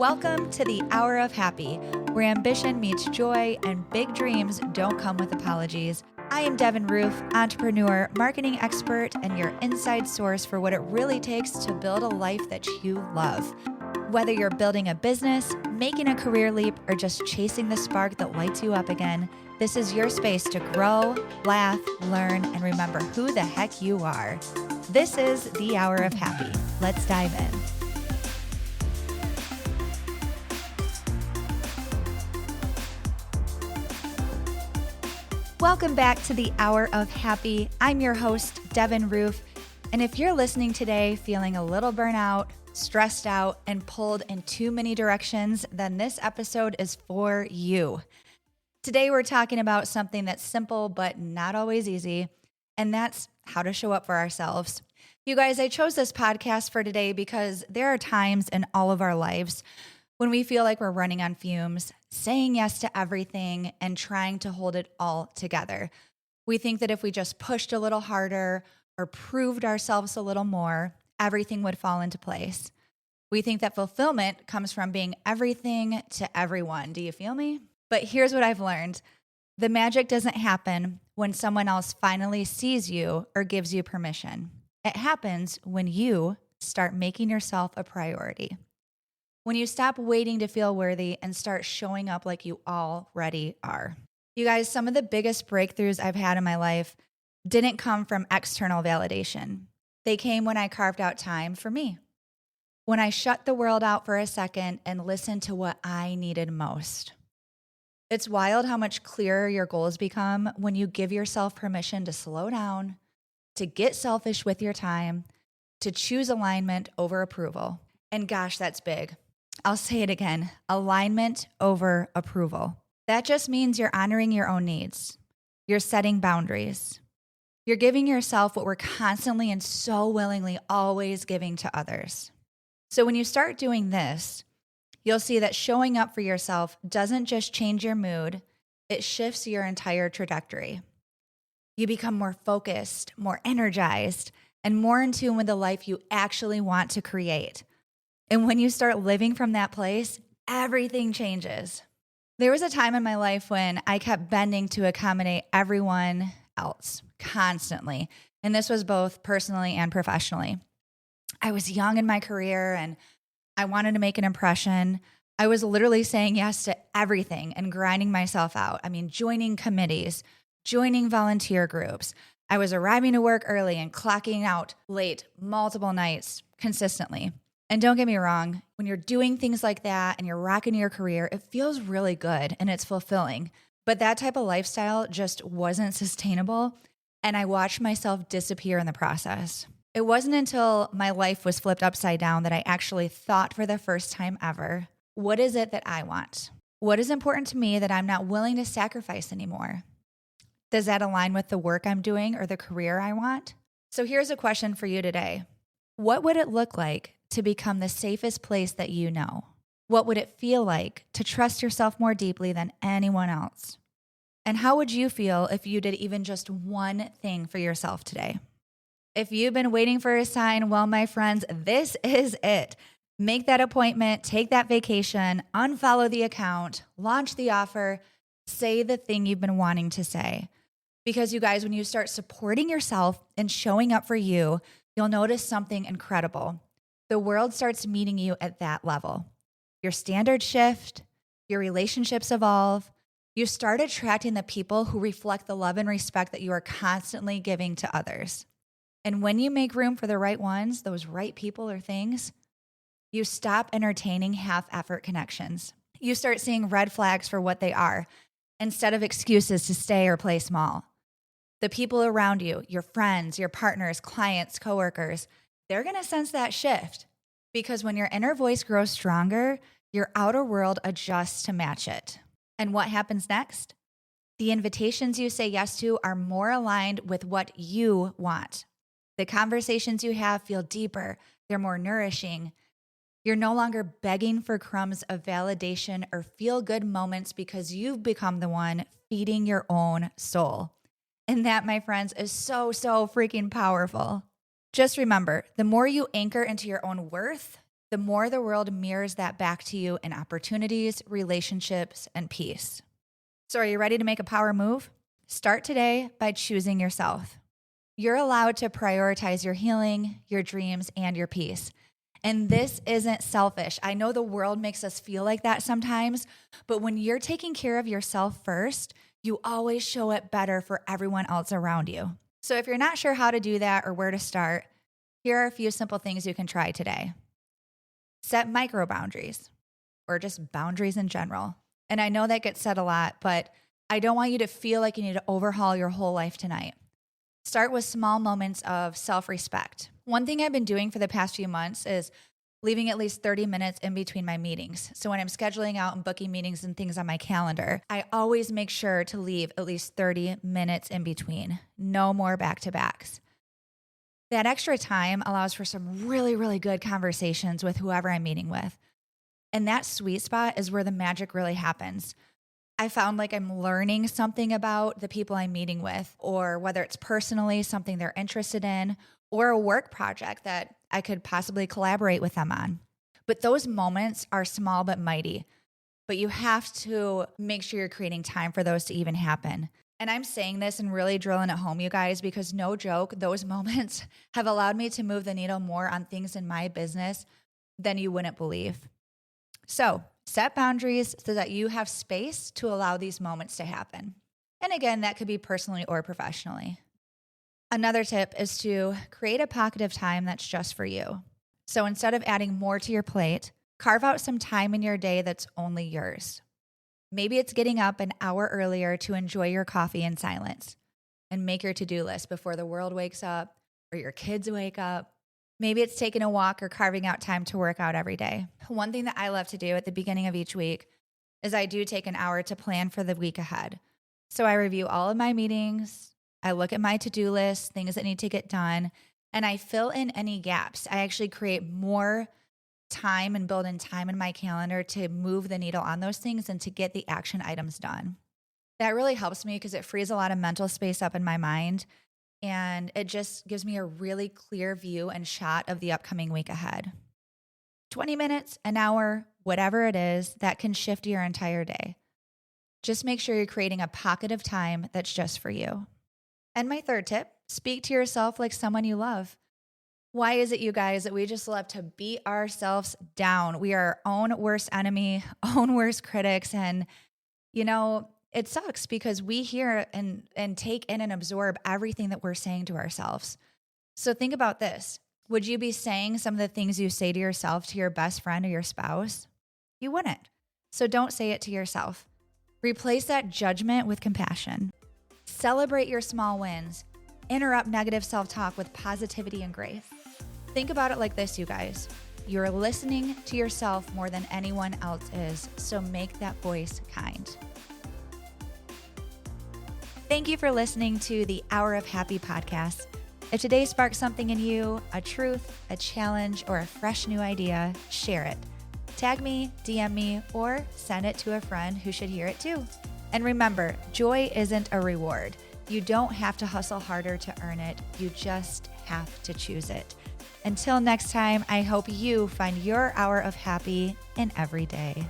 Welcome to the Hour of Happy, where ambition meets joy and big dreams don't come with apologies. I am Devin Roof, entrepreneur, marketing expert, and your inside source for what it really takes to build a life that you love. Whether you're building a business, making a career leap, or just chasing the spark that lights you up again, this is your space to grow, laugh, learn, and remember who the heck you are. This is the Hour of Happy. Let's dive in. Welcome back to the Hour of Happy. I'm your host, Devin Roof. And if you're listening today feeling a little burnout, stressed out, and pulled in too many directions, then this episode is for you. Today, we're talking about something that's simple but not always easy, and that's how to show up for ourselves. You guys, I chose this podcast for today because there are times in all of our lives when we feel like we're running on fumes, saying yes to everything and trying to hold it all together. We think that if we just pushed a little harder or proved ourselves a little more, everything would fall into place. We think that fulfillment comes from being everything to everyone. Do you feel me? But here's what I've learned. The magic doesn't happen when someone else finally sees you or gives you permission. It happens when you start making yourself a priority. When you stop waiting to feel worthy and start showing up like you already are. You guys, some of the biggest breakthroughs I've had in my life didn't come from external validation. They came when I carved out time for me. When I shut the world out for a second and listened to what I needed most. It's wild how much clearer your goals become when you give yourself permission to slow down, to get selfish with your time, to choose alignment over approval. And gosh, that's big. I'll say it again, alignment over approval. That just means you're honoring your own needs. You're setting boundaries. You're giving yourself what we're constantly and so willingly always giving to others. So when you start doing this, you'll see that showing up for yourself doesn't just change your mood, it shifts your entire trajectory. You become more focused, more energized, and more in tune with the life you actually want to create. And when you start living from that place, everything changes. There was a time in my life when I kept bending to accommodate everyone else constantly. And this was both personally and professionally. I was young in my career and I wanted to make an impression. I was literally saying yes to everything and grinding myself out. I mean, joining committees, joining volunteer groups. I was arriving to work early and clocking out late multiple nights consistently. And don't get me wrong, when you're doing things like that and you're rocking your career, it feels really good and it's fulfilling. But that type of lifestyle just wasn't sustainable, and I watched myself disappear in the process. It wasn't until my life was flipped upside down that I actually thought for the first time ever, what is it that I want? What is important to me that I'm not willing to sacrifice anymore? Does that align with the work I'm doing or the career I want? So here's a question for you today. What would it look like to become the safest place that you know? What would it feel like to trust yourself more deeply than anyone else? And how would you feel if you did even just one thing for yourself today? If you've been waiting for a sign, well, my friends, this is it. Make that appointment, take that vacation, unfollow the account, launch the offer, say the thing you've been wanting to say. Because you guys, when you start supporting yourself and showing up for you, you'll notice something incredible. The world starts meeting you at that level. Your standards shift, your relationships evolve. You start attracting the people who reflect the love and respect that you are constantly giving to others. And when you make room for the right ones, those right people or things, you stop entertaining half-effort connections. You start seeing red flags for what they are instead of excuses to stay or play small. The people around you, your friends, your partners, clients, coworkers, they're going to sense that shift because when your inner voice grows stronger, your outer world adjusts to match it. And what happens next? The invitations you say yes to are more aligned with what you want. The conversations you have feel deeper. They're more nourishing. You're no longer begging for crumbs of validation or feel-good moments because you've become the one feeding your own soul. And that, my friends, is so freaking powerful. Just remember, the more you anchor into your own worth, the more the world mirrors that back to you in opportunities, relationships, and peace. So are you ready to make a power move? Start today by choosing yourself. You're allowed to prioritize your healing, your dreams, and your peace. And this isn't selfish. I know the world makes us feel like that sometimes, but when you're taking care of yourself first, you always show it better for everyone else around you. So if you're not sure how to do that or where to start, here are a few simple things you can try today. Set micro boundaries, or just boundaries in general. And I know that gets said a lot, but I don't want you to feel like you need to overhaul your whole life tonight. Start with small moments of self-respect. One thing I've been doing for the past few months is leaving at least 30 minutes in between my meetings. So when I'm scheduling out and booking meetings and things on my calendar, I always make sure to leave at least 30 minutes in between. No more back-to-backs. That extra time allows for some really, really good conversations with whoever I'm meeting with. And that sweet spot is where the magic really happens. I found like I'm learning something about the people I'm meeting with, or whether it's personally something they're interested in, or a work project that I could possibly collaborate with them on. But those moments are small but mighty. But you have to make sure you're creating time for those to even happen. And I'm saying this and really drilling it home, you guys, because no joke, those moments have allowed me to move the needle more on things in my business than you wouldn't believe. So set boundaries so that you have space to allow these moments to happen. And again, that could be personally or professionally. Another tip is to create a pocket of time that's just for you. So instead of adding more to your plate, carve out some time in your day that's only yours. Maybe it's getting up an hour earlier to enjoy your coffee in silence and make your to-do list before the world wakes up or your kids wake up. Maybe it's taking a walk or carving out time to work out every day. One thing that I love to do at the beginning of each week is I do take an hour to plan for the week ahead. So I review all of my meetings, I look at my to-do list, things that need to get done, and I fill in any gaps. I actually create more time and build in time in my calendar to move the needle on those things and to get the action items done. That really helps me because it frees a lot of mental space up in my mind. And it just gives me a really clear view and shot of the upcoming week ahead. 20 minutes, an hour, whatever it is, that can shift your entire day. Just make sure you're creating a pocket of time that's just for you. And my third tip, speak to yourself like someone you love. Why is it, you guys, that we just love to beat ourselves down? We are our own worst enemy, own worst critics. And, it sucks because we hear and take in and absorb everything that we're saying to ourselves. So think about this. Would you be saying some of the things you say to yourself to your best friend or your spouse? You wouldn't. So don't say it to yourself. Replace that judgment with compassion. Celebrate your small wins. Interrupt negative self-talk with positivity and grace. Think about it like this, you guys. You're listening to yourself more than anyone else is, so make that voice kind. Thank you for listening to the Hour of Happy podcast. If today sparked something in you, a truth, a challenge, or a fresh new idea, share it. Tag me, DM me, or send it to a friend who should hear it too. And remember, joy isn't a reward. You don't have to hustle harder to earn it. You just have to choose it. Until next time, I hope you find your hour of happy in every day.